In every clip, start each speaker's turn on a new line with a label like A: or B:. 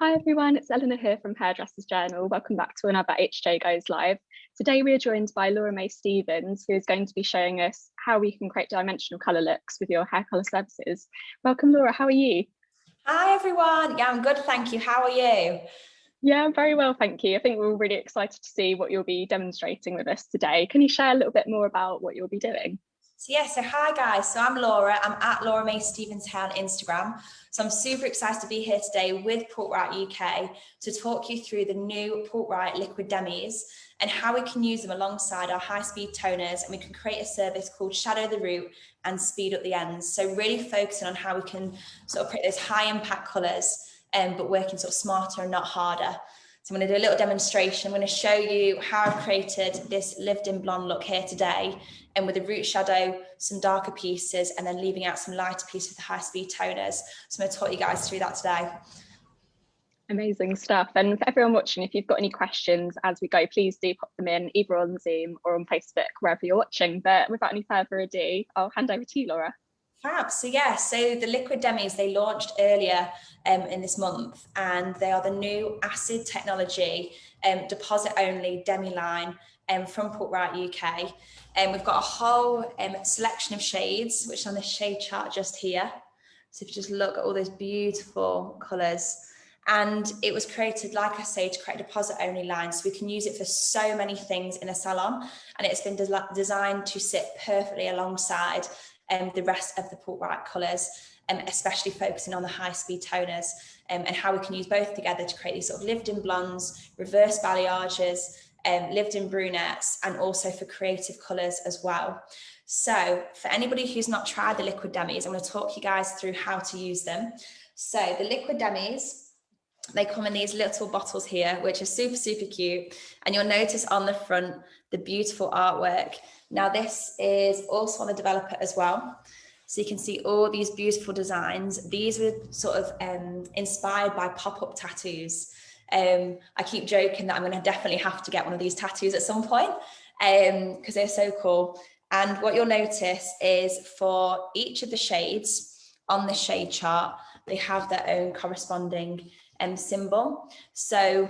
A: Hi everyone, it's Eleanor here from Hairdressers Journal. Welcome back to another HJ Goes Live. Today we are joined by Laura May Stevens, who is going to be showing us how we can create dimensional colour looks with your hair colour services. Welcome Laura, how are you?
B: Hi everyone, yeah I'm good, thank you. How are you?
A: Yeah, I'm very well, thank you. I think we're all really excited to see what you'll be demonstrating with us today. Can you share a little bit more about what you'll be doing?
B: So hi guys, so I'm Laura, I'm at Laura May Stevens Hair on Instagram. So I'm super excited to be here today with Pulp Riot UK to talk you through the new Pulp Riot liquid Demis and how we can use them alongside our high-speed toners, and we can create a service called Shadow the Root and Speed Up the Ends. So really focusing on how we can sort of create those high impact colours, but working sort of smarter and not harder. So I'm going to do a little demonstration. I'm going to show you how I've created this lived-in blonde look here today, and with a root shadow, some darker pieces, and then leaving out some lighter pieces with the high-speed toners. So I'm going to talk you guys through that today.
A: Amazing stuff. And for everyone watching, if you've got any questions as we go, please do pop them in either on Zoom or on Facebook, wherever you're watching. But without any further ado, I'll hand over to you, Laura.
B: Fab. So the liquid Demis, they launched earlier in this month, and they are the new acid technology deposit only Demi line from Pulp Riot UK. And we've got a whole selection of shades, which is on the shade chart just here. So if you just look at all those beautiful colours. And it was created, like I say, to create a deposit only line, so we can use it for so many things in a salon, and it's been designed to sit perfectly alongside the rest of the Pulp Riot colours, especially focusing on the high-speed toners, and how we can use both together to create these sort of lived-in blondes, reverse balayages, lived-in brunettes, and also for creative colours as well. So for anybody who's not tried the liquid Demis, I'm going to talk you guys through how to use them. So the liquid Demis, they come in these little bottles here, which are super, super cute. And you'll notice on the front, the beautiful artwork. Now this is also on the developer as well. So you can see all these beautiful designs. These were sort of inspired by pop-up tattoos. I keep joking that I'm gonna definitely have to get one of these tattoos at some point because they're so cool. And what you'll notice is for each of the shades on the shade chart, they have their own corresponding symbol. So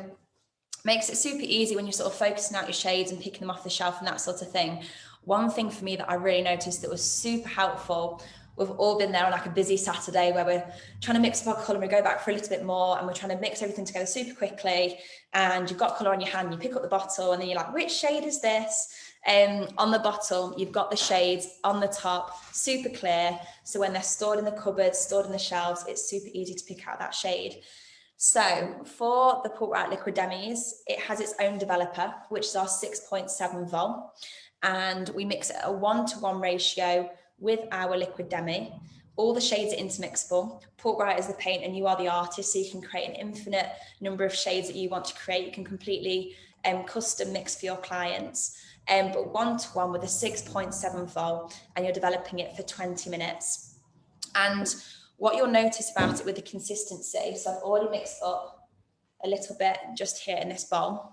B: makes it super easy when you're sort of focusing out your shades and picking them off the shelf and that sort of thing. One thing for me that I really noticed that was super helpful, we've all been there on like a busy Saturday where we're trying to mix up our colour and we go back for a little bit more and we're trying to mix everything together super quickly, and you've got colour on your hand, you pick up the bottle and then you're like, which shade is this? On the bottle, you've got the shades on the top, super clear. So when they're stored in the cupboard, stored in the shelves, it's super easy to pick out that shade. So for the Pulp Riot Liquid Demis, it has its own developer, which is our 6.7 vol. And we mix it at a 1-to-1 ratio with our liquid Demi. All the shades are intermixable. Pulp Riot is the paint and you are the artist, so you can create an infinite number of shades that you want to create. You can completely custom mix for your clients. But 1-to-1 with a 6.7 vol, and you're developing it for 20 minutes. And what you'll notice about it with the consistency, so I've already mixed up a little bit just here in this bowl,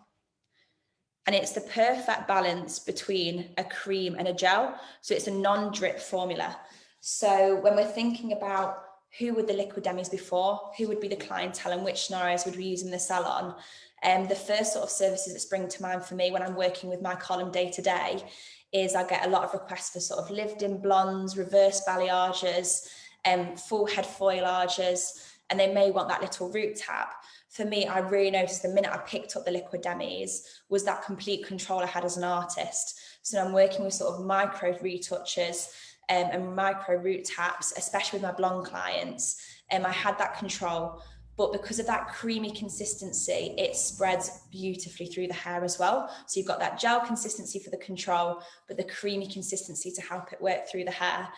B: and it's the perfect balance between a cream and a gel. So it's a non-drip formula. So when we're thinking about who would the liquid Demis be for, who would be the clientele and which scenarios would we use in the salon, the first sort of services that spring to mind for me when I'm working with my column day to day is I get a lot of requests for sort of lived-in blondes, reverse balayages, full head foilages, and they may want that little root tap. For me, I really noticed the minute I picked up the liquid Demis was that complete control I had as an artist. So I'm working with sort of micro retouches and micro root taps, especially with my blonde clients. I had that control, but because of that creamy consistency, it spreads beautifully through the hair as well. So you've got that gel consistency for the control, but the creamy consistency to help it work through the hair.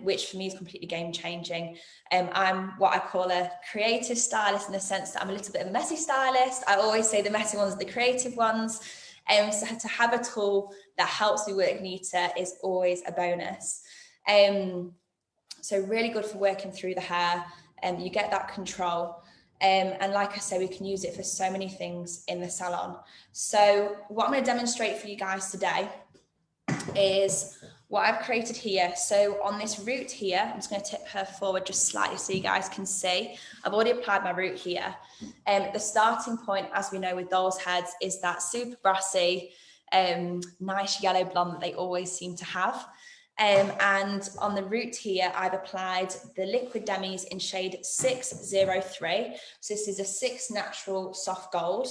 B: Which for me is completely game changing. I'm what I call a creative stylist in the sense that I'm a little bit of a messy stylist. I always say the messy ones are the creative ones. So to have a tool that helps me work neater is always a bonus. So really good for working through the hair. You get that control. And like I say, we can use it for so many things in the salon. So what I'm going to demonstrate for you guys today is what I've created here. So on this root here, I'm just going to tip her forward just slightly so you guys can see. I've already applied my root here. The starting point, as we know with doll's heads, is that super brassy, nice yellow blonde that they always seem to have. And on the root here, I've applied the liquid Demis in shade 603. So this is a 6 natural soft gold.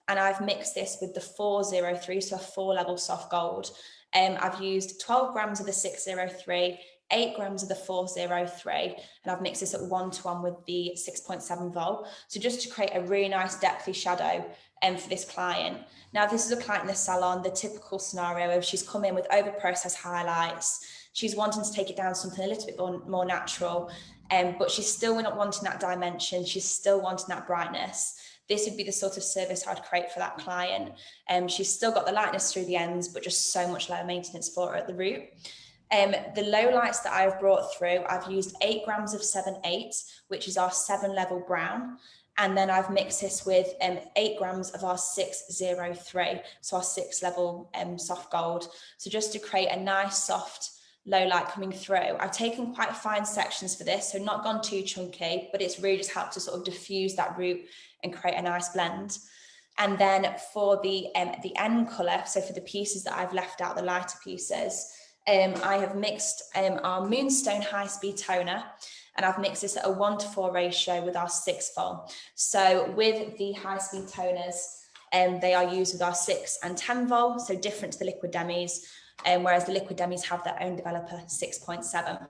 B: And I've mixed this with the 403, so a 4-level soft gold. I've used 12 grams of the 603, 8 grams of the 403, and I've mixed this at 1:1 with the 6.7 volt. So just to create a really nice depthy shadow for this client. Now, this is a client in the salon, the typical scenario of she's come in with over-processed highlights. She's wanting to take it down to something a little bit more natural, but she's still not wanting that dimension. She's still wanting that brightness. This would be the sort of service I'd create for that client. She's still got the lightness through the ends, but just so much lower maintenance for her at the root. The low lights that I've brought through, I've used 8 grams of 7/8, which is our 7-level brown. And then I've mixed this with 8 grams of our 603, so our 6-level soft gold. So just to create a nice soft low light coming through. I've taken quite fine sections for this, so not gone too chunky, but it's really just helped to sort of diffuse that root and create a nice blend. And then for the end colour, so for the pieces that I've left out, the lighter pieces, I have mixed our Moonstone High Speed Toner, and I've mixed this at a 1:4 ratio with our 6 volt. So with the high speed toners, they are used with our 6 and 10 volt, so different to the liquid Demis, whereas the liquid Demis have their own developer 6.7.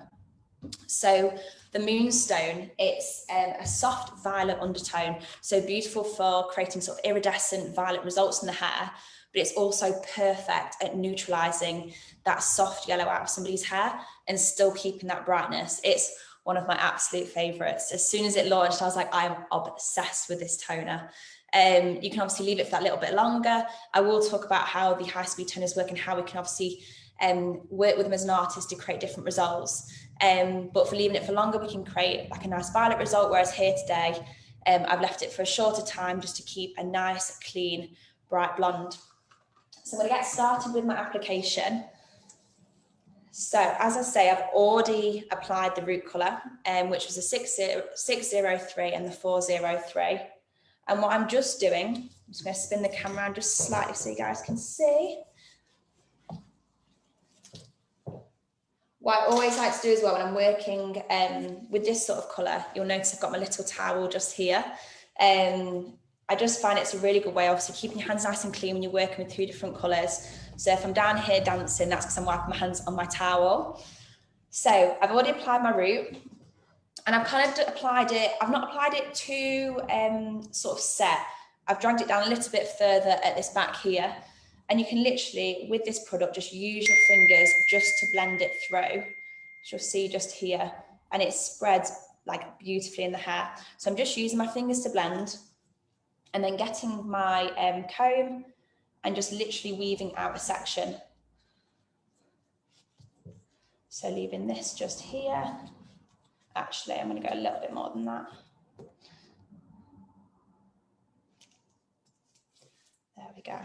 B: So the Moonstone, it's a soft violet undertone, so beautiful for creating sort of iridescent violet results in the hair, but it's also perfect at neutralizing that soft yellow out of somebody's hair and still keeping that brightness. It's one of my absolute favorites. As soon as it launched, I was like, I'm obsessed with this toner. You can obviously leave it for that little bit longer. I will talk about how the high speed toners work and how we can obviously work with them as an artist to create different results. But for leaving it for longer, we can create like a nice violet result, whereas here today, I've left it for a shorter time just to keep a nice, clean, bright blonde. So I'm gonna get started with my application. So as I say, I've already applied the root colour, which was a 603 and the 403. And what I'm just doing, I'm just going to spin the camera around just slightly so you guys can see. What I always like to do as well when I'm working with this sort of colour, you'll notice I've got my little towel just here. I just find it's a really good way, obviously, keeping your hands nice and clean when you're working with 2 different colours. So if I'm down here dancing, that's because I'm wiping my hands on my towel. So I've already applied my root, and I've kind of applied it. I've not applied it too sort of set. I've dragged it down a little bit further at this back here. And you can literally, with this product, just use your fingers just to blend it through. As you'll see just here, and it spreads like beautifully in the hair. So I'm just using my fingers to blend, and then getting my comb and just literally weaving out a section. So leaving this just here. Actually, I'm going to go a little bit more than that. There we go.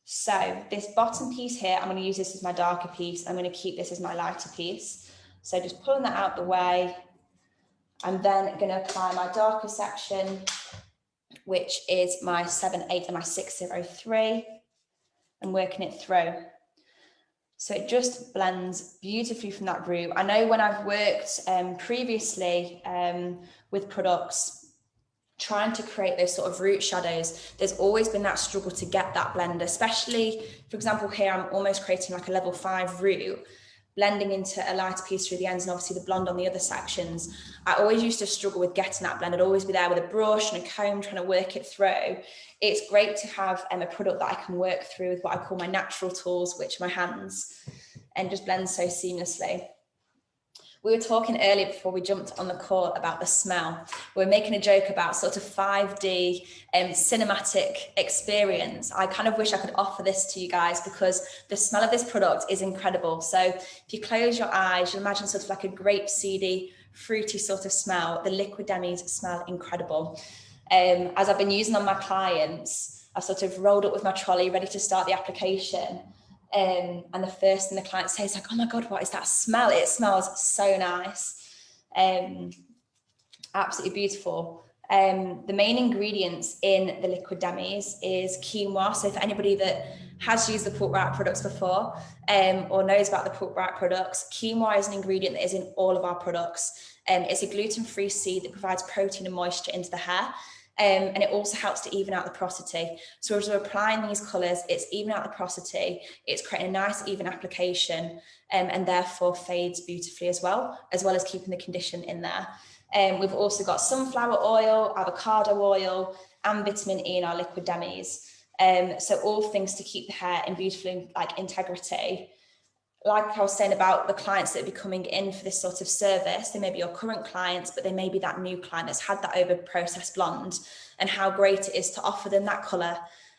B: So this bottom piece here, I'm going to use this as my darker piece. I'm going to keep this as my lighter piece. So just pulling that out the way. I'm then going to apply my darker section, which is my 7/8 and my 603, and working it through. So it just blends beautifully from that root. I know when I've worked previously with products, trying to create those sort of root shadows, there's always been that struggle to get that blend, especially, for example, here I'm almost creating like a level 5 root, blending into a lighter piece through the ends and obviously the blonde on the other sections. I always used to struggle with getting that blend. I'd always be there with a brush and a comb trying to work it through. It's great to have a product that I can work through with what I call my natural tools, which are my hands, and just blend so seamlessly. We were talking earlier before we jumped on the call about the smell. We were making a joke about sort of 5D cinematic experience. I kind of wish I could offer this to you guys because the smell of this product is incredible. So if you close your eyes, you'll imagine sort of like a grapeseedy, fruity sort of smell. The liquid Demis smell incredible. As I've been using on my clients, I've sort of rolled up with my trolley ready to start the application. And the first thing the client says is like, oh my God, what is that smell? It smells so nice. Absolutely beautiful. The main ingredients in the liquid Demis is quinoa. So for anybody that has used the Pulp Riot products before or knows about the Pulp Riot products, quinoa is an ingredient that is in all of our products. It's a gluten-free seed that provides protein and moisture into the hair. And it also helps to even out the porosity. So as we're applying these colours, it's even out the porosity, it's creating a nice even application, and therefore fades beautifully as well as keeping the condition in there. We've also got sunflower oil, avocado oil, and vitamin E in our liquid Demis. So all things to keep the hair in beautiful integrity. Like I was saying about the clients that are coming in for this sort of service, they may be your current clients, but they may be that new client that's had that over processed blonde, and how great it is to offer them that colour,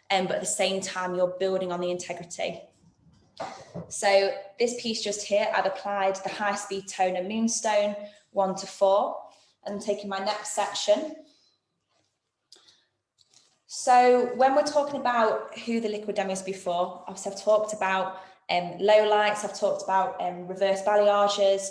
B: but at the same time you're building on the integrity. So this piece just here, I've applied the high speed toner Moonstone 1 to 4, and taking my next section. So when we're talking about who the liquid Demis before, obviously I've talked about low lights, I've talked about reverse balayages,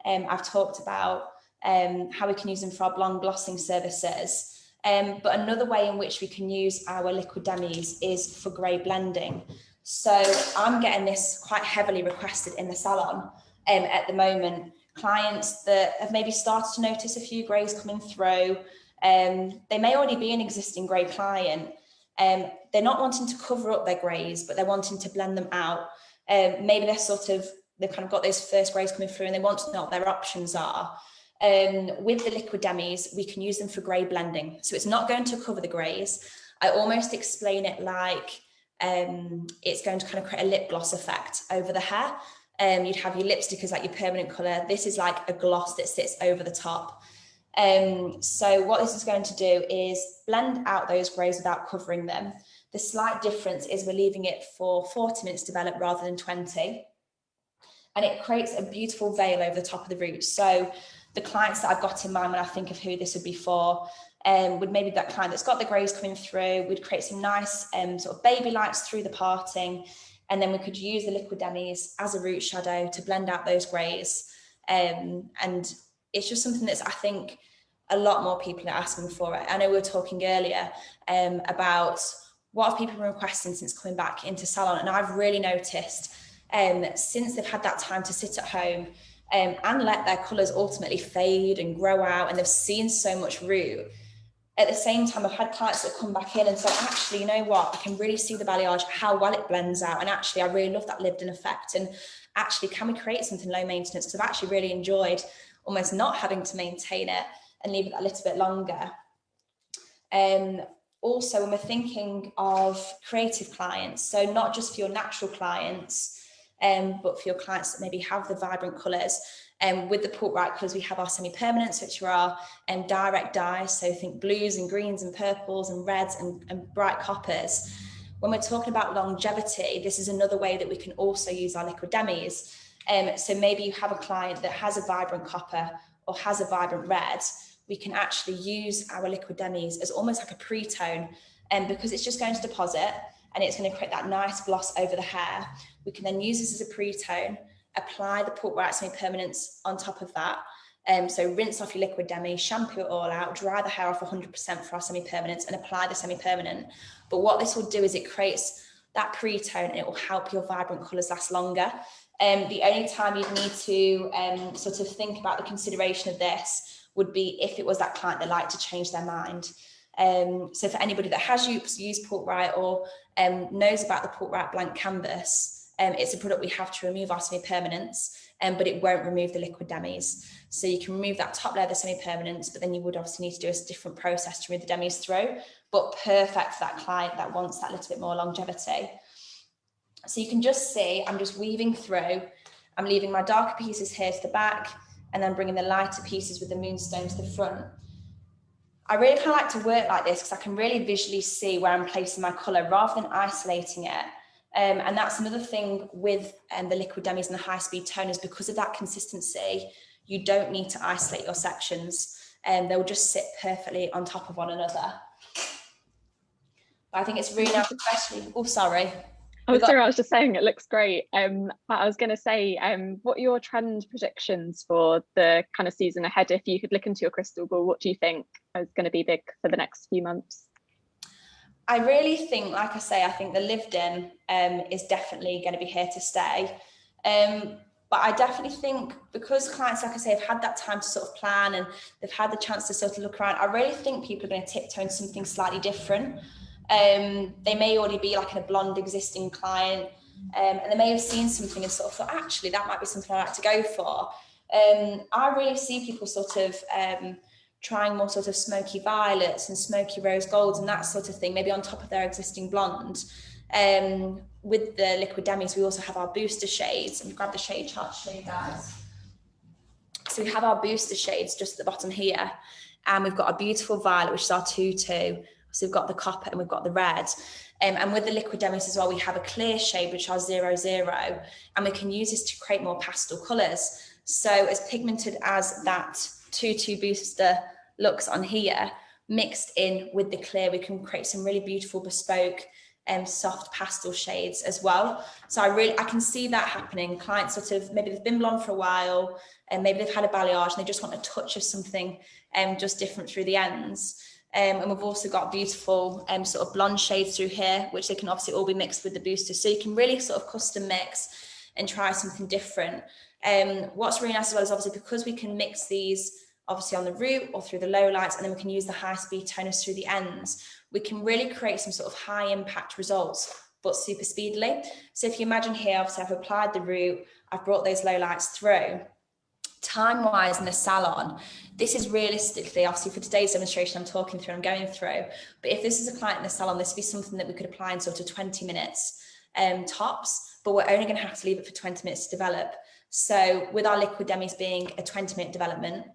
B: I've talked about how we can use them for our blonde glossing services. But another way in which we can use our liquid Demis is for grey blending. So I'm getting this quite heavily requested in the salon at the moment. Clients that have maybe started to notice a few greys coming through, they may already be an existing grey client. They're not wanting to cover up their greys, but they're wanting to blend them out. Maybe they've kind of got those first greys coming through and they want to know what their options are. With the liquid Demis, we can use them for grey blending. So it's not going to cover the greys. I almost explain it like it's going to kind of create a lip gloss effect over the hair. You'd have your lipstick as like your permanent colour. This is like a gloss that sits over the top. So what this is going to do is blend out those greys without covering them. The slight difference is we're leaving it for 40 minutes to develop rather than 20. And it creates a beautiful veil over the top of the roots. So the clients that I've got in mind when I think of who this would be for, would maybe that client that's got the greys coming through, would create some nice sort of baby lights through the parting. And then we could use the liquid Demis as a root shadow to blend out those greys. And it's just something that's, I think, a lot more people are asking for it. I know we were talking earlier about what have people been requesting since coming back into salon. And I've really noticed since they've had that time to sit at home and let their colours ultimately fade and grow out, and they've seen so much root. At the same time, I've had clients that come back in and say, actually, you know what, I can really see the balayage, how well it blends out. And actually, I really love that lived-in effect. And actually, can we create something low maintenance? Because I've actually really enjoyed almost not having to maintain it and leave it a little bit longer. Also, when we're thinking of creative clients, so not just for your natural clients, but for your clients that maybe have the vibrant colours. With the Pulp Riot colours, we have our semi-permanents, which are our direct dyes. So think blues and greens and purples and reds and bright coppers. When we're talking about longevity, this is another way that we can also use our liquid Demis. So maybe you have a client that has a vibrant copper or has a vibrant red. We can actually use our liquid Demis as almost like a pre-tone, because it's just going to deposit and it's going to create that nice gloss over the hair. We can then use this as a pre-tone, apply the Pulp Riot semi-permanents on top of that. So rinse off your liquid Demi, shampoo it all out, dry the hair off 100% for our semi-permanents and apply the semi-permanent. But what this will do is it creates that pre-tone and it will help your vibrant colours last longer. The only time you'd need to sort of think about the consideration of this would be if it was that client that liked to change their mind. So for anybody that has used Pulp Riot or knows about the Pulp Riot blank canvas, it's a product we have to remove our semi-permanents, but it won't remove the liquid Demis. So you can remove that top layer of the semi-permanents, but then you would obviously need to do a different process to remove the Demis through, but perfect for that client that wants that little bit more longevity. So you can just see, I'm just weaving through, I'm leaving my darker pieces here to the back, and then bringing the lighter pieces with the Moonstone to the front. I really kind of like to work like this because I can really visually see where I'm placing my colour rather than isolating it. And that's another thing with the liquid Demis and the high-speed toners, because of that consistency, you don't need to isolate your sections, and they'll just sit perfectly on top of one another. But I think it's really nice, especially, oh, sorry.
A: Oh, sorry, I was just saying it looks great. But I was going to say, what are your trend predictions for the kind of season ahead? If you could look into your crystal ball, what do you think is going to be big for the next few months?
B: I really think, like I say, I think the lived in is definitely going to be here to stay. But I definitely think because clients, like I say, have had that time to sort of plan and they've had the chance to sort of look around, I really think people are going to tiptoe into something slightly different. They may already be like a blonde existing client, and they may have seen something and sort of thought, actually, that might be something I'd like to go for. I really see people sort of trying more sort of smoky violets and smoky rose golds and that sort of thing, maybe on top of their existing blonde. With the liquid demis, we also have our booster shades. And grab the shade chart to show you guys. So we have our booster shades just at the bottom here, and we've got a beautiful violet, which is our 2-2. So we've got the copper and we've got the red. And with the liquid demis as well, we have a clear shade, which are 0-0, and we can use this to create more pastel colours. So as pigmented as that 2-2 booster looks on here, mixed in with the clear, we can create some really beautiful bespoke soft pastel shades as well. So I can see that happening. Clients sort of, maybe they've been blonde for a while and maybe they've had a balayage and they just want a touch of something just different through the ends. And we've also got beautiful sort of blonde shades through here, which they can obviously all be mixed with the booster. So you can really sort of custom mix and try something different. What's really nice as well is obviously because we can mix these obviously on the root or through the low lights, and then we can use the high speed toners through the ends, we can really create some sort of high impact results, but super speedily. So if you imagine here, obviously I've applied the root, I've brought those low lights through. Time-wise in the salon, this is realistically, obviously for today's demonstration I'm talking through, I'm going through, but if this is a client in the salon, this would be something that we could apply in sort of 20 minutes tops, but we're only going to have to leave it for 20 minutes to develop. So with our liquid demis being a 20-minute development,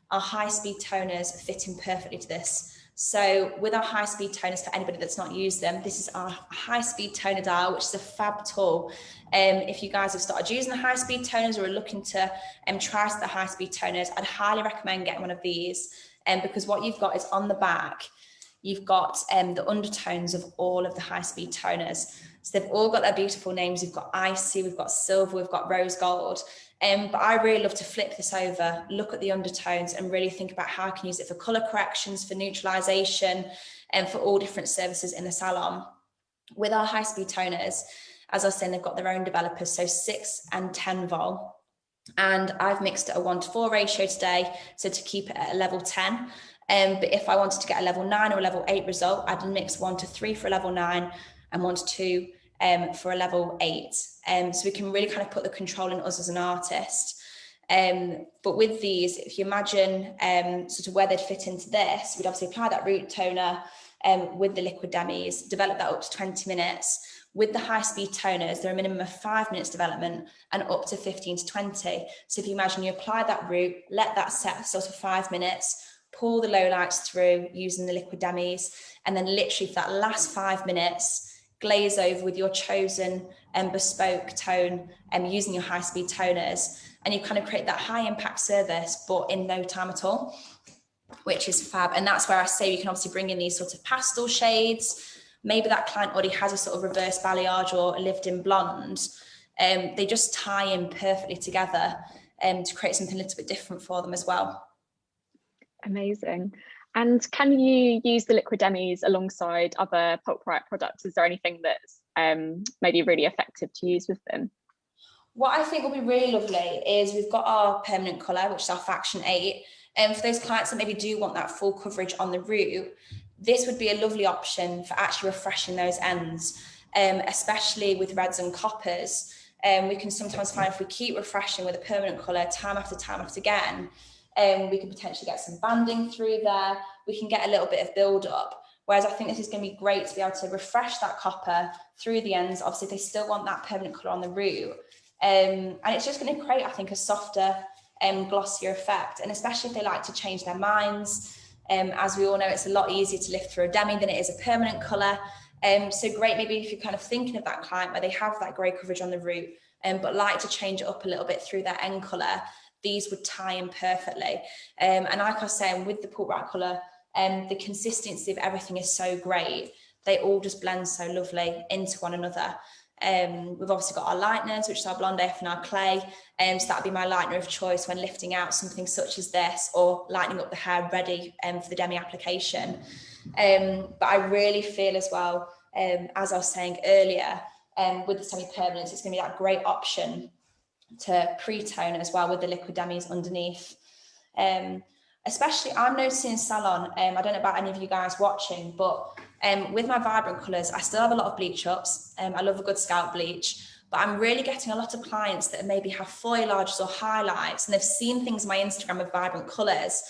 B: our high-speed toners fit in perfectly to this. So with our high-speed toners, for anybody that's not used them, this is our high-speed toner dial, which is a fab tool. If you guys have started using the high-speed toners or are looking to try the high-speed toners, I'd highly recommend getting one of these, because what you've got is on the back, you've got the undertones of all of the high-speed toners. So they've all got their beautiful names. We've got icy, we've got silver, we've got rose gold. But I really love to flip this over, look at the undertones and really think about how I can use it for colour corrections, for neutralisation, and for all different services in the salon. With our high-speed toners, as I was saying, they've got their own developers, so 6 and 10 vol. And I've mixed at a 1-to-4 ratio today, so to keep it at a level 10. But if I wanted to get a level 9 or a level 8 result, I'd mix 1-to-3 for a level 9 and 1-to-2 for a level 8. So we can really kind of put the control in us as an artist. But with these, if you imagine sort of where they'd fit into this, we'd obviously apply that root toner with the liquid demis, develop that up to 20 minutes. With the high-speed toners, they're a minimum of 5 minutes development and up to 15 to 20. So if you imagine you apply that root, let that set for sort of 5 minutes, pull the low lights through using the liquid demis, and then literally for that last 5 minutes, glaze over with your chosen and bespoke tone and using your high-speed toners, and you kind of create that high-impact service, but in no time at all, which is fab. And that's where I say you can obviously bring in these sort of pastel shades. Maybe that client already has a sort of reverse balayage or a lived-in blonde. They just tie in perfectly together to create something a little bit different for them as well.
A: Amazing. And can you use the liquid demis alongside other Pulp Riot products? Is there anything that's maybe really effective to use with them?
B: What I think will be really lovely is we've got our permanent colour, which is our Faction 8. And for those clients that maybe do want that full coverage on the root, this would be a lovely option for actually refreshing those ends, especially with reds and coppers. We can sometimes find if we keep refreshing with a permanent colour time after again, we can potentially get some banding through there. We can get a little bit of build up. Whereas I think this is going to be great to be able to refresh that copper through the ends. Obviously, if they still want that permanent colour on the root. And it's just going to create, I think, a softer, glossier effect. And especially if they like to change their minds. As we all know, it's a lot easier to lift through a demi than it is a permanent colour. So great, maybe if you're kind of thinking of that client where they have that grey coverage on the root, but like to change it up a little bit through their end colour, these would tie in perfectly. And like I was saying, with the Pulp Riot colour, the consistency of everything is so great. They all just blend so lovely into one another. We've obviously got our lighteners, which is our Blonde AF and our clay. So that'd be my lightener of choice when lifting out something such as this, or lightening up the hair ready for the Demi application. But I really feel as well, as I was saying earlier, with the semi-permanents, it's going to be that great option to pre-tone as well with the liquid Demis underneath. Especially, I'm noticing in salon, I don't know about any of you guys watching, but with my vibrant colours, I still have a lot of bleach ups. I love a good scalp bleach, but I'm really getting a lot of clients that maybe have foilages or highlights, and they've seen things on my Instagram with vibrant colours,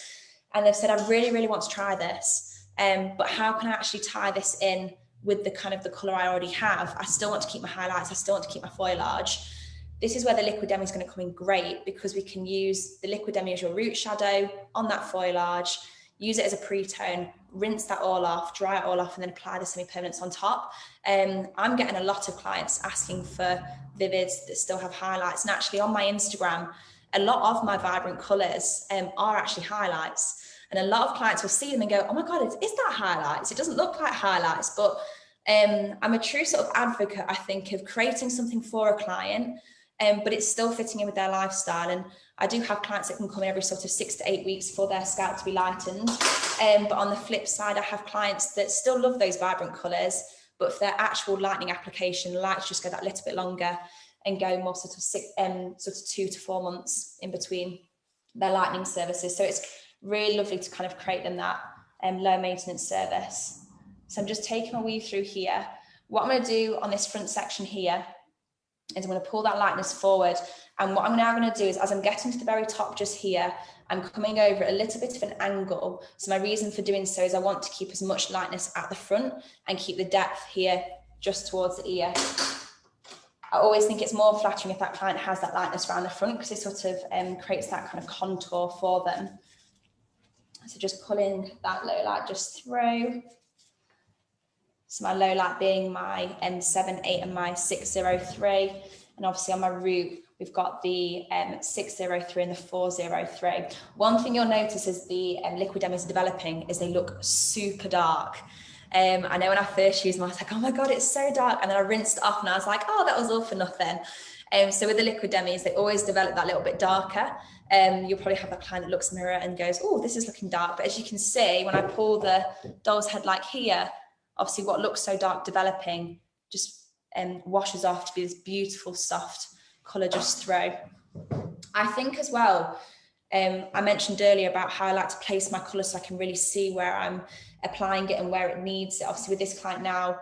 B: and they've said, I really, really want to try this, but how can I actually tie this in with the kind of the colour I already have? I still want to keep my highlights, I still want to keep my foilage. This is where the liquid Demi is going to come in great, because we can use the liquid Demi as your root shadow on that foilage, use it as a pre-tone, rinse that all off, dry it all off, and then apply the semi-permanents on top. I'm getting a lot of clients asking for vivids that still have highlights, and actually on my Instagram, a lot of my vibrant colours are actually highlights. And a lot of clients will see them and go, oh my God, is that highlights? It doesn't look like highlights, but I'm a true sort of advocate, I think, of creating something for a client, but it's still fitting in with their lifestyle. And I do have clients that can come in every sort of 6 to 8 weeks for their scalp to be lightened. But on the flip side, I have clients that still love those vibrant colours, but for their actual lightening application, like just go that little bit longer and go more sort of 2 to 4 months in between their lightening services. So it's really lovely to kind of create them that low maintenance service. So I'm just taking a weave through here. What I'm going to do on this front section here is I'm going to pull that lightness forward. And what I'm now going to do is, as I'm getting to the very top just here, I'm coming over a little bit of an angle. So my reason for doing so is I want to keep as much lightness at the front and keep the depth here just towards the ear. I always think it's more flattering if that client has that lightness around the front, because it sort of creates that kind of contour for them. So just pulling that low light just through. So my low light being my M78 and my 603. And obviously on my root, we've got the 603 and the 403. One thing you'll notice as the liquid Demis are developing is they look super dark. I know when I first used them, I was like, oh my God, it's so dark. And then I rinsed it off and I was like, oh, that was all for nothing. So with the liquid Demis, they always develop that little bit darker. You'll probably have a client that looks in the mirror and goes, oh, this is looking dark. But as you can see, when I pull the doll's head like here, obviously what looks so dark developing just washes off to be this beautiful, soft colour just through. I think as well, I mentioned earlier about how I like to place my colour so I can really see where I'm applying it and where it needs it. Obviously with this client now,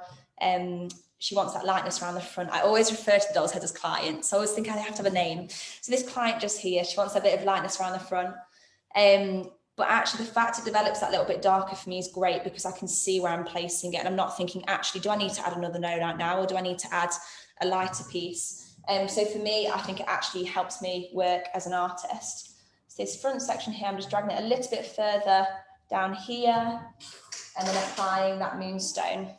B: she wants that lightness around the front. I always refer to the doll's head as clients. So I always think I have to have a name. So this client just here, she wants a bit of lightness around the front. But actually the fact it develops that little bit darker for me is great, because I can see where I'm placing it. And I'm not thinking, actually, do I need to add another node right now? Or do I need to add a lighter piece? So for me, I think it actually helps me work as an artist. So this front section here, I'm just dragging it a little bit further down here, and then applying that Moonstone,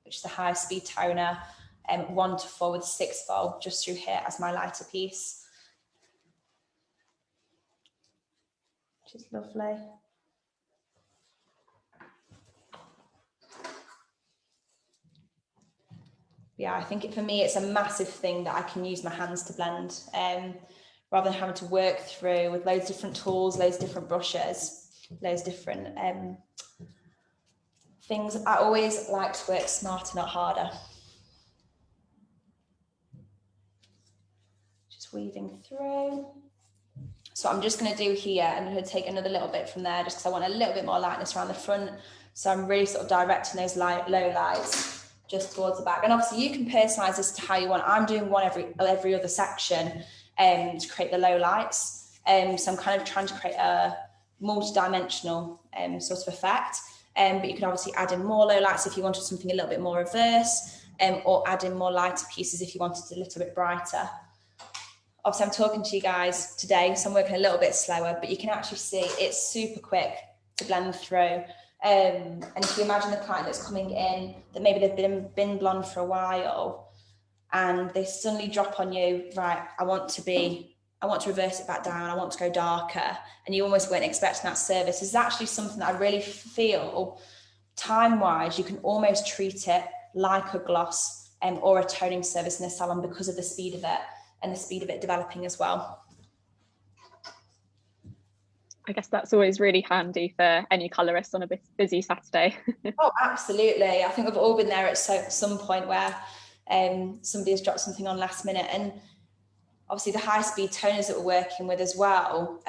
B: which is the high speed toner, 1 to 4 with 6 volt, just through here as my lighter piece. Which is lovely. Yeah, I think for me, it's a massive thing that I can use my hands to blend, rather than having to work through with loads of different tools, loads of different brushes, loads of different things. I always like to work smarter, not harder. Just weaving through. So I'm just going to do here, I'm going to take another little bit from there just because I want a little bit more lightness around the front. So I'm really sort of directing those low lights just towards the back. And obviously you can personalize this to how you want. I'm doing one every other section to create the low lights. So I'm kind of trying to create a multi-dimensional sort of effect. But you can obviously add in more low lights if you wanted something a little bit more reverse, or add in more lighter pieces if you wanted it a little bit brighter. Obviously, I'm talking to you guys today, so I'm working a little bit slower, but you can actually see it's super quick to blend through. And if you imagine a client that's coming in, that maybe they've been blonde for a while, and they suddenly drop on you, right, I want to reverse it back down, I want to go darker, and you almost weren't expecting that service. This is actually something that I really feel, time-wise, you can almost treat it like a gloss. or a toning service in a salon because of the speed of it and the speed of it developing as well.
A: I guess that's always really handy for any colorist on a busy Saturday.
B: Oh, absolutely. I think we've all been there at some point where somebody has dropped something on last minute. And obviously the high speed toners that we're working with as well,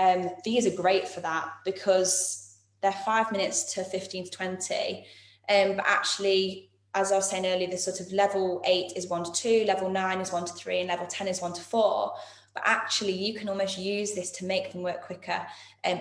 B: these are great for that because they're 5 minutes to 15 to 20. But actually, as I was saying earlier, the sort of level 8 is 1 to 2, level 9 is 1 to 3, and level 10 is 1 to 4. But actually, you can almost use this to make them work quicker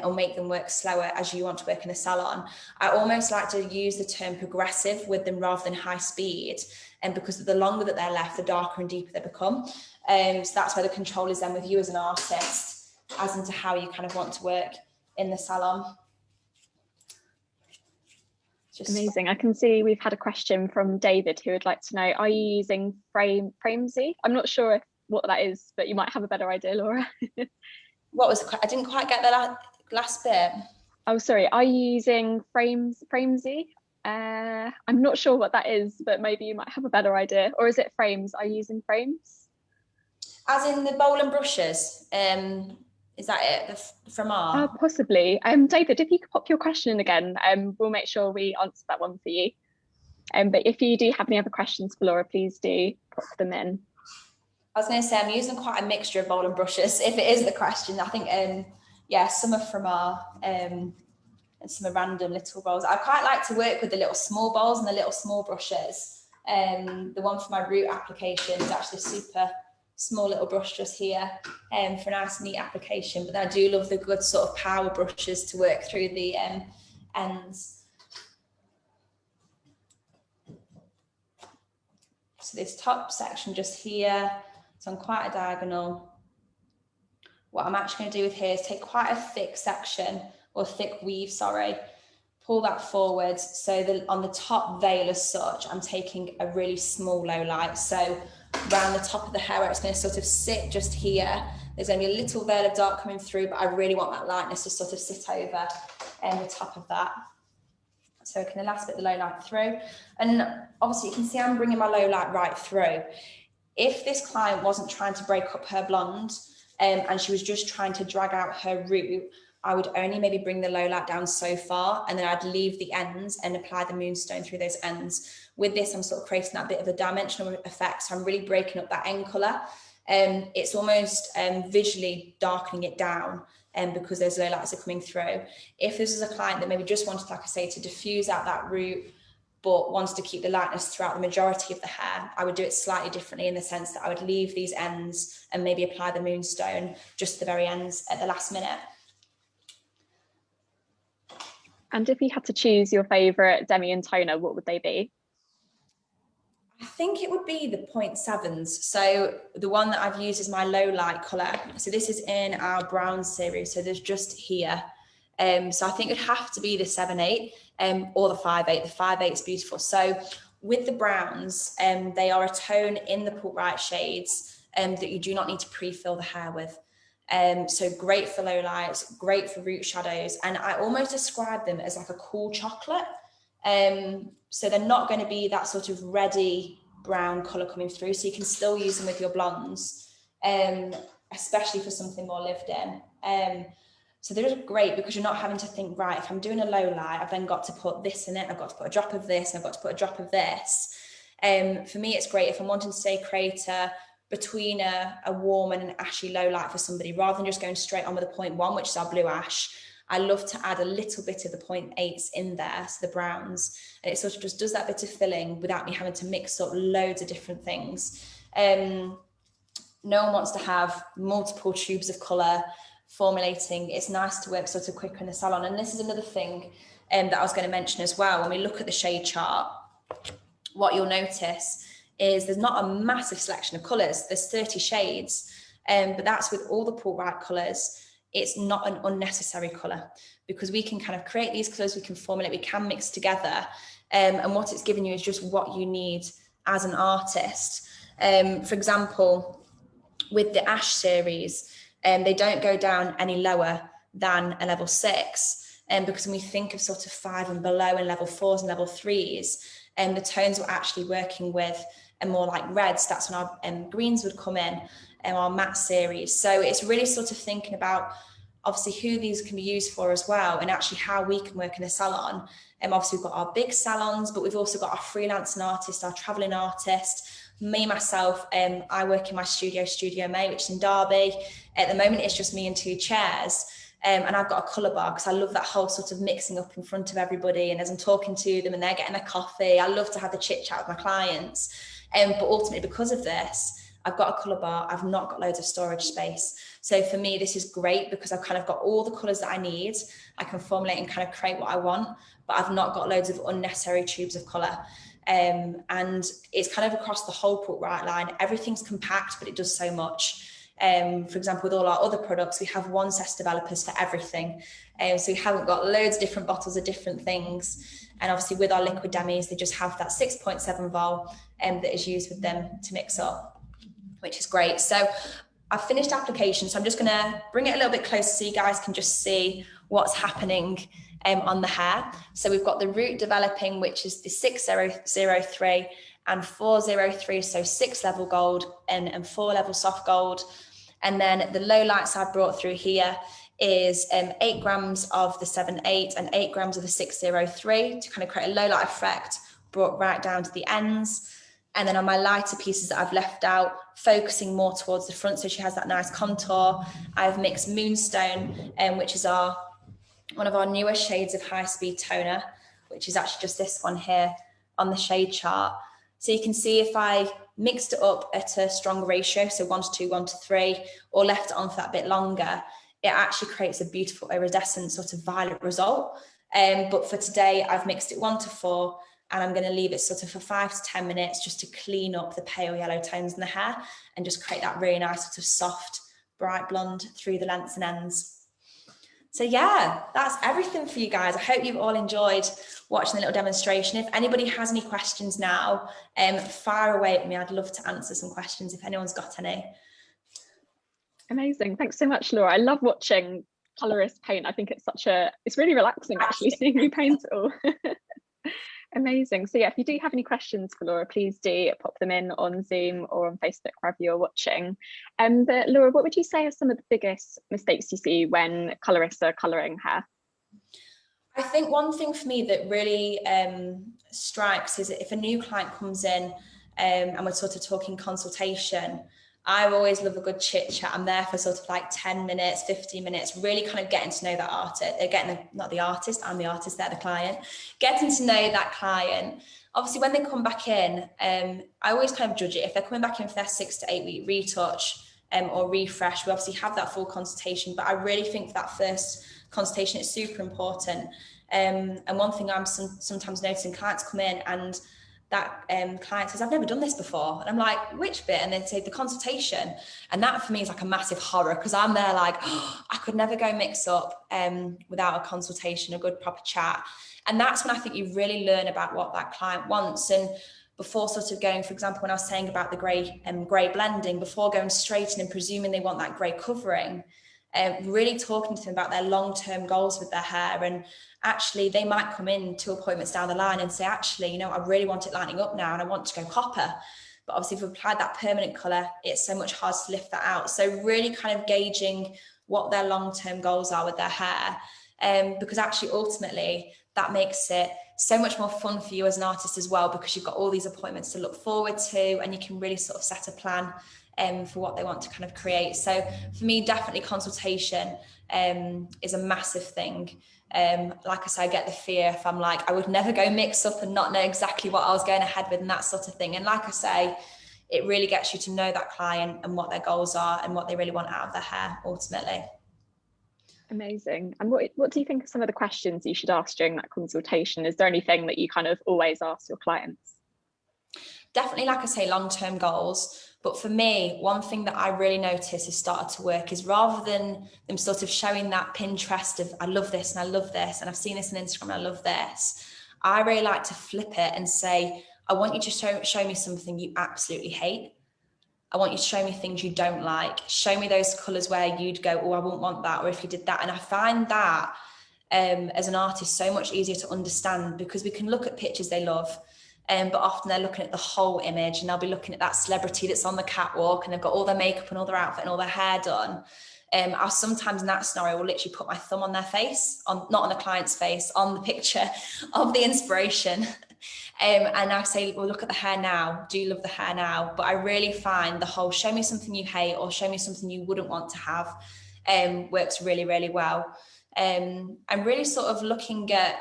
B: or make them work slower as you want to work in a salon. I almost like to use the term progressive with them rather than high speed, and because the longer that they're left, the darker and deeper they become. So that's where the control is then with you as an artist, as into how you kind of want to work in the salon.
A: Amazing. I can see we've had a question from David who would like to know, are you using Framesy? I'm not sure what that is, but you might have a better idea, Laura.
B: What was I didn't quite get the last bit.
A: Oh, sorry. Are you using Framesy? I'm not sure what that is, but maybe you might have a better idea. Or is it frames? Are you using frames?
B: As in the bowl and brushes? Is that it? From our?
A: Possibly. David, if you could pop your question in again, we'll make sure we answer that one for you. But if you do have any other questions for Laura, please do pop them in.
B: I was going to say I'm using quite a mixture of bowl and brushes. If it is the question, I think yeah, some are from our and some are random little bowls. I quite like to work with the little small bowls and the little small brushes. The one for my root application is actually super small little brush just here for a nice neat application. But then I do love the good sort of power brushes to work through the ends. So this top section just here, it's on quite a diagonal. What I'm actually going to do with here is take quite a thick section, or thick weave, sorry, pull that forward. So on the top veil as such, I'm taking a really small low light. So around the top of the hair where it's going to sort of sit just here, there's going to be a little veil of dark coming through, but I really want that lightness to sort of sit over the top of that. So I can elastic the low light through. And obviously you can see I'm bringing my low light right through. If this client wasn't trying to break up her blonde and she was just trying to drag out her root, I would only maybe bring the low light down so far, and then I'd leave the ends and apply the moonstone through those ends. With this, I'm sort of creating that bit of a dimensional effect. So I'm really breaking up that end colour. It's almost visually darkening it down because those low lights are coming through. If this is a client that maybe just wanted, like I say, to diffuse out that root, but wants to keep the lightness throughout the majority of the hair, I would do it slightly differently in the sense that I would leave these ends and maybe apply the moonstone just the very ends at the last minute.
A: And if you had to choose your favourite Demi and toner, what would they be?
B: I think it would be the 0.7s. So the one that I've used is my low light colour. So this is in our brown series. So there's just here. So I think it would have to be the 7.8 or the 5.8. The 5.8 is beautiful. So with the browns, they are a tone in the Pulp Riot shades that you do not need to pre-fill the hair with. So great for low lights, great for root shadows. And I almost describe them as like a cool chocolate. So they're not going to be that sort of reddy brown colour coming through. So you can still use them with your blondes, especially for something more lived in. So they're just great because you're not having to think, right, if I'm doing a low light, I've then got to put this in it. I've got to put a drop of this, and I've got to put a drop of this. For me, it's great if I'm wanting to say create between a warm and an ashy low light for somebody, rather than just going straight on with a 0.1, which is our blue ash. I love to add a little bit of the 0.8s in there, so the browns, and it sort of just does that bit of filling without me having to mix up loads of different things. No one wants to have multiple tubes of colour formulating. It's nice to work sort of quicker in the salon. And this is another thing that I was going to mention as well. When we look at the shade chart, what you'll notice is there's not a massive selection of colours. There's 30 shades, but that's with all the Pulp Riot colours. It's not an unnecessary colour because we can kind of create these colours, we can formulate, we can mix together. And what it's giving you is just what you need as an artist. For example, with the Ash series, they don't go down any lower than a level 6. Because when we think of sort of 5 and below and level 4s and level 3s, the tones we're actually working with and more like reds, that's when our greens would come in, and our matte series. So it's really sort of thinking about obviously who these can be used for as well, and actually how we can work in a salon. Obviously we've got our big salons, but we've also got our freelancing artist, our traveling artist. Me, myself, I work in my Studio May, which is in Derby. At the moment, it's just me and 2 chairs. And I've got a colour bar because I love that whole sort of mixing up in front of everybody. And as I'm talking to them and they're getting their coffee, I love to have the chit chat with my clients. But ultimately, because of this, I've got a colour bar. I've not got loads of storage space. So for me, this is great because I've kind of got all the colours that I need. I can formulate and kind of create what I want, but I've not got loads of unnecessary tubes of colour. And it's kind of across the whole Pulp Riot line. Everything's compact, but it does so much. For example, with all our other products, we have one set of developers for everything. So we haven't got loads of different bottles of different things. And obviously with our liquid Demis, they just have that 6.7 vol that is used with them to mix up, which is great. So I've finished application, so I'm just gonna bring it a little bit closer so you guys can just see what's happening on the hair. So we've got the root developing, which is the 6003 and 403, so 6 level gold and 4 level soft gold. And then the low lights I've brought through here is 8 grams of the 7.8 and 8 grams of the 603 to kind of create a low light effect, brought right down to the ends. And then on my lighter pieces that I've left out, focusing more towards the front, so she has that nice contour, I've mixed Moonstone, which is one of our newer shades of high speed toner, which is actually just this one here on the shade chart. So you can see if I mixed it up at a strong ratio, so 1:2, 1:3, or left it on for that bit longer, it actually creates a beautiful iridescent sort of violet result. But for today, I've mixed it 1:4, and I'm going to leave it sort of for 5 to 10 minutes just to clean up the pale yellow tones in the hair and just create that really nice sort of soft, bright blonde through the lengths and ends. So yeah, that's everything for you guys. I hope you've all enjoyed watching the little demonstration. If anybody has any questions now, fire away at me. I'd love to answer some questions if anyone's got any.
A: Amazing. Thanks so much, Laura. I love watching colorists paint. I think it's really relaxing actually seeing you paint it all. Amazing. So yeah, if you do have any questions for Laura, please do pop them in on Zoom or on Facebook wherever you're watching. But Laura, what would you say are some of the biggest mistakes you see when colorists are colouring hair?
B: I think one thing for me that really strikes is that if a new client comes in and we're sort of talking consultation, I always love a good chit chat. I'm there for sort of like 10 minutes, 15 minutes, really kind of getting to know that artist. Not the artist, I'm the artist, they're the client. Getting to know that client. Obviously, when they come back in, I always kind of judge it. If they're coming back in for their 6 to 8 week retouch or refresh, we obviously have that full consultation. But I really think for that first consultation, it's super important. And one thing I'm sometimes noticing, clients come in and that client says, I've never done this before. And I'm like, which bit? And they say the consultation. And that for me is like a massive horror because I'm there like, oh, I could never go mix up without a consultation, a good proper chat. And that's when I think you really learn about what that client wants. And before sort of going, for example, when I was saying about the grey blending, before going straight in and presuming they want that grey covering, really talking to them about their long-term goals with their hair. And actually they might come in 2 appointments down the line and say, actually, you know, I really want it lining up now and I want to go copper. But obviously if we've applied that permanent colour, it's so much harder to lift that out. So really kind of gauging what their long-term goals are with their hair. Because actually ultimately that makes it so much more fun for you as an artist as well, because you've got all these appointments to look forward to and you can really sort of set a plan for what they want to kind of create. So for me, definitely consultation is a massive thing. Like I say, I get the fear if I'm like, I would never go mix up and not know exactly what I was going ahead with and that sort of thing. And like I say, it really gets you to know that client and what their goals are and what they really want out of their hair ultimately.
A: Amazing. And what do you think are some of the questions you should ask during that consultation? Is there anything that you kind of always ask your clients?
B: Definitely, like I say, long-term goals. But for me, one thing that I really notice has started to work is rather than them sort of showing that Pinterest of I love this and I love this and I've seen this on Instagram and I love this, I really like to flip it and say, I want you to show me something you absolutely hate. I want you to show me things you don't like. Show me those colours where you'd go, oh, I wouldn't want that, or if you did that. And I find that as an artist so much easier to understand because we can look at pictures they love but often they're looking at the whole image, and they'll be looking at that celebrity that's on the catwalk and they've got all their makeup and all their outfit and all their hair done. I'll sometimes in that scenario will literally put my thumb on their face, not on the client's face, on the picture of the inspiration. And I say, well, look at the hair now. Do you love the hair now? But I really find the whole show me something you hate or show me something you wouldn't want to have works really, really well. I'm really sort of looking at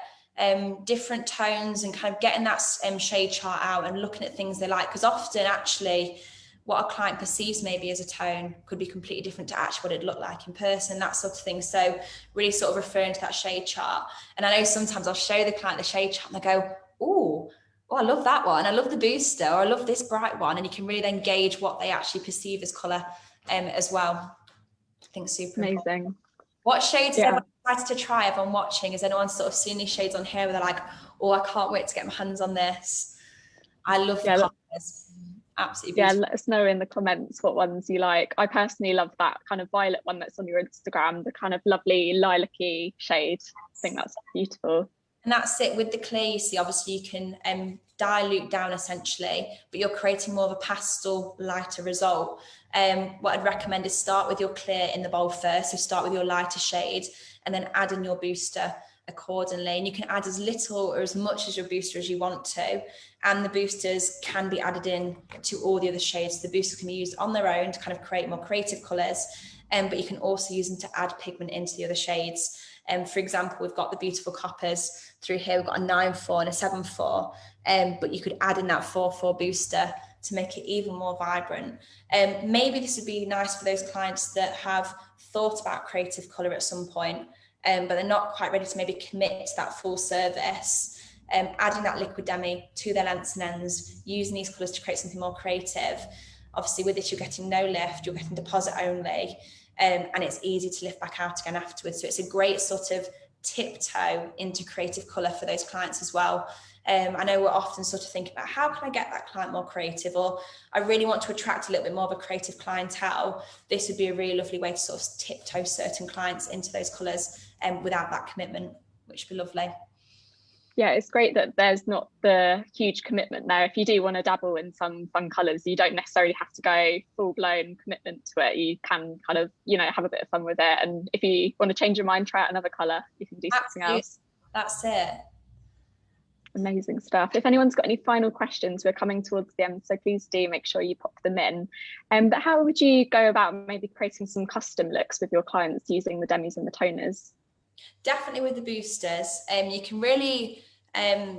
B: different tones and kind of getting that shade chart out and looking at things they like, because often actually what a client perceives maybe as a tone could be completely different to actually what it looked like in person, that sort of thing. So really sort of referring to that shade chart. And I know sometimes I'll show the client the shade chart and they go, oh, I love that one. I love the booster, or I love this bright one. And you can really then gauge what they actually perceive as colour as well. I think super
A: amazing.
B: Important. What shades is everyone excited to try? Everyone watching, has anyone sort of seen these shades on here where they're like, oh, I can't wait to get my hands on this? I love the colours. Absolutely beautiful.
A: Let us know in the comments what ones you like. I personally love that kind of violet one that's on your Instagram, the kind of lovely lilac-y shade. I think that's beautiful.
B: And that's it with the clear. You see, obviously you can dilute down essentially, but you're creating more of a pastel, lighter result. What I'd recommend is start with your clear in the bowl first. So start with your lighter shade and then add in your booster accordingly. And you can add as little or as much as your booster as you want to. And the boosters can be added in to all the other shades. The boosters can be used on their own to kind of create more creative colours, but you can also use them to add pigment into the other shades. For example, we've got the beautiful coppers through here. We've got a 9-4 and a 7-4, but you could add in that 4-4 booster to make it even more vibrant. Maybe this would be nice for those clients that have thought about creative colour at some point, but they're not quite ready to maybe commit to that full service. Adding that liquid demi to their lengths and ends, using these colours to create something more creative. Obviously with this, you're getting no lift, you're getting deposit only, and it's easy to lift back out again afterwards. So it's a great sort of tiptoe into creative colour for those clients as well. I know we're often sort of thinking about how can I get that client more creative, or I really want to attract a little bit more of a creative clientele. This would be a really lovely way to sort of tiptoe certain clients into those colours without that commitment, which would be lovely.
A: Yeah, it's great that there's not the huge commitment there. If you do want to dabble in some fun colours, you don't necessarily have to go full-blown commitment to it. You can kind of, have a bit of fun with it. And if you want to change your mind, try out another colour, you can do something else.
B: That's it.
A: Amazing stuff. If anyone's got any final questions, we're coming towards the end, so please do make sure you pop them in. But how would you go about maybe creating some custom looks with your clients using the demis and the toners?
B: Definitely with the boosters, you can really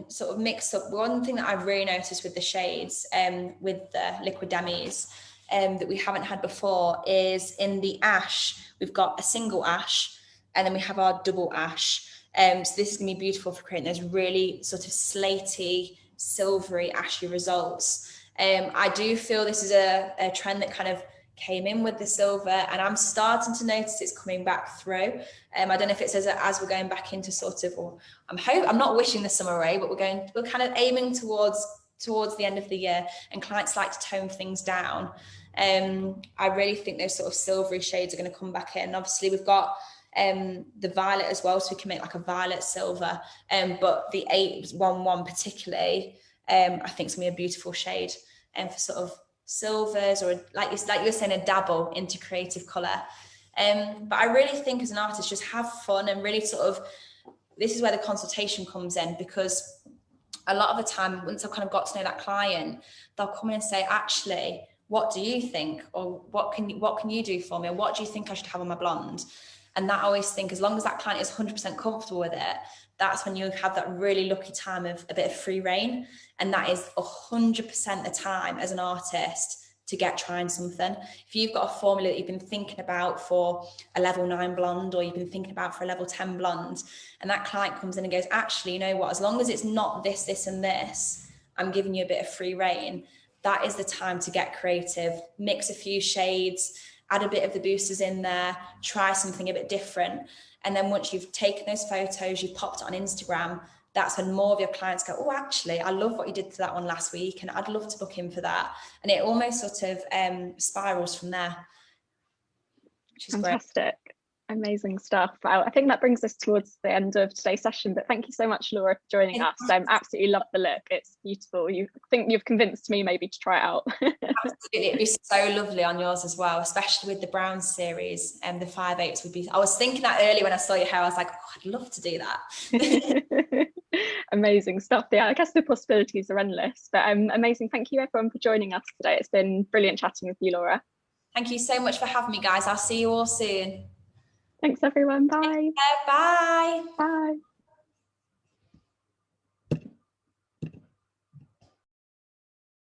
B: sort of mix up. One thing that I've really noticed with the shades, with the liquid demis, that we haven't had before is in the ash, we've got a single ash and then we have our double ash. So this is going to be beautiful for creating those really sort of slaty, silvery, ashy results. I do feel this is a trend that kind of came in with the silver, and I'm starting to notice it's coming back through. I don't know if it's as we're going back into sort of, or I'm not wishing the summer away, but we're kind of aiming towards the end of the year, and clients like to tone things down. I really think those sort of silvery shades are going to come back in. Obviously we've got the violet as well, so we can make like a violet silver, but the 811 particularly, I think it's going to be a beautiful shade, for sort of silvers, or like you're saying, a dabble into creative color. But I really think as an artist, just have fun and really sort of, this is where the consultation comes in, because a lot of the time, once I've kind of got to know that client, they'll come in and say, actually, what do you think? Or what can you do for me? Or what do you think I should have on my blonde? And that, I always think, as long as that client is 100% comfortable with it, that's when you have that really lucky time of a bit of free reign. And that is 100% the time as an artist to get trying something. If you've got a formula that you've been thinking about for a level 9 blonde, or you've been thinking about for a level 10 blonde, and that client comes in and goes, actually, you know what, as long as it's not this, this, and this, I'm giving you a bit of free reign. That is the time to get creative, mix a few shades, add a bit of the boosters in there, try something a bit different. And then once you've taken those photos, you've popped it on Instagram, that's when more of your clients go, oh, actually, I love what you did to that one last week, and I'd love to book in for that. And it almost sort of spirals from there, which is
A: fantastic.
B: great.
A: Amazing stuff. Well, I think that brings us towards the end of today's session, but thank you so much, Laura, for joining us. Absolutely love the look. It's beautiful. You think you've convinced me maybe to try it out.
B: Absolutely, it'd be so lovely on yours as well, especially with the brown series, and the 5/8 would be. I was thinking that earlier when I saw your hair. I was like, oh, I'd love to do that.
A: Amazing stuff. Yeah, I guess the possibilities are endless, but amazing. Thank you everyone for joining us today. It's been brilliant chatting with you, Laura.
B: Thank you so much for having me, guys. I'll see you all soon.
A: Thanks everyone. Bye.
B: Bye.
A: Bye.